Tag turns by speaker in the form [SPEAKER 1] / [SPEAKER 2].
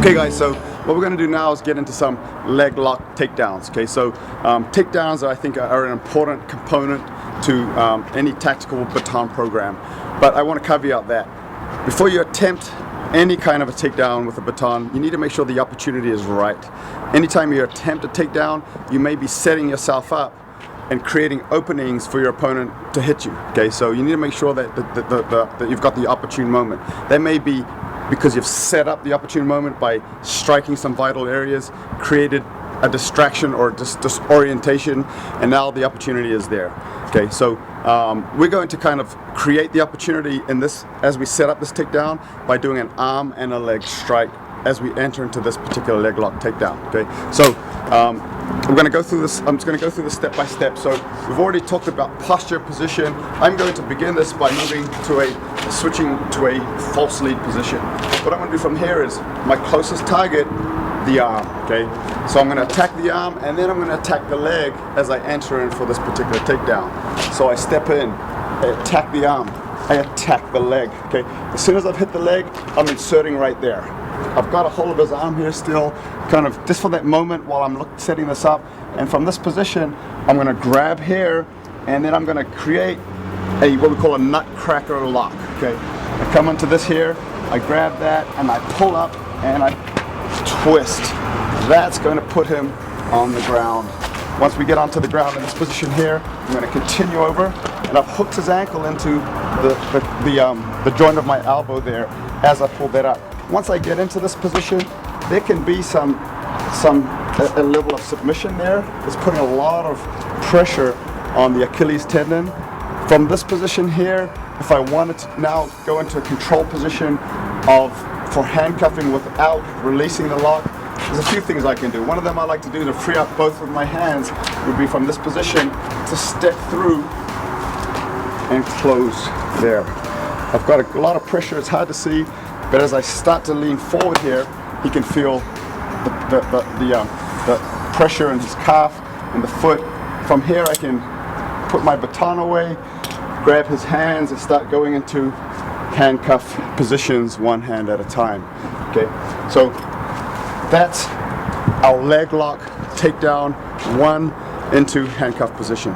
[SPEAKER 1] Okay guys, so what we're going to do now is get into some leg lock takedowns. Okay, so takedowns I think are an important component to any tactical baton program. But I want to caveat that before you attempt any kind of a takedown with a baton, you need to make sure the opportunity is right. Anytime you attempt a takedown, you may be setting yourself up and creating openings for your opponent to hit you. Okay, so you need to make sure that that you've got the opportune moment. That may be because you've set up the opportune moment by striking some vital areas, created a distraction or disorientation, and now the opportunity is there. Okay, so we're going to kind of create the opportunity in this as we set up this takedown by doing an arm and a leg strike as we enter into this particular leg lock takedown. Okay, so we're going to go through this. I'm just going to go through this step by step. So we've already talked about posture, position. I'm going to begin this by switching to a false lead position. What I'm going to do from here is my closest target, the arm. Okay, so I'm going to attack the arm and then I'm going to attack the leg as I enter in for this particular takedown. So I step in, I attack the arm, I attack the leg. Okay, as soon as I've hit the leg, I'm inserting right there. I've got a hold of his arm here still, kind of just for that moment while I'm setting this up. And from this position, I'm going to grab here, and then I'm going to create what we call a Nutcracker Lock. Okay, I come into this here, I grab that, and I pull up, and I twist. That's going to put him on the ground. Once we get onto the ground in this position here, I'm going to continue over, and I've hooked his ankle into the joint of my elbow there as I pull that up. Once I get into this position, there can be a level of submission there. It's putting a lot of pressure on the Achilles tendon. From this position here, if I wanted to now go into a control position for handcuffing without releasing the lock, there's a few things I can do. One of them I like to do to free up both of my hands would be from this position to step through and close there. I've got a lot of pressure, it's hard to see, but as I start to lean forward here, he can feel the pressure in his calf and the foot. From here I can put my baton away, grab his hands and start going into handcuff positions one hand at a time. Okay, so that's our leg lock takedown, one into handcuff position.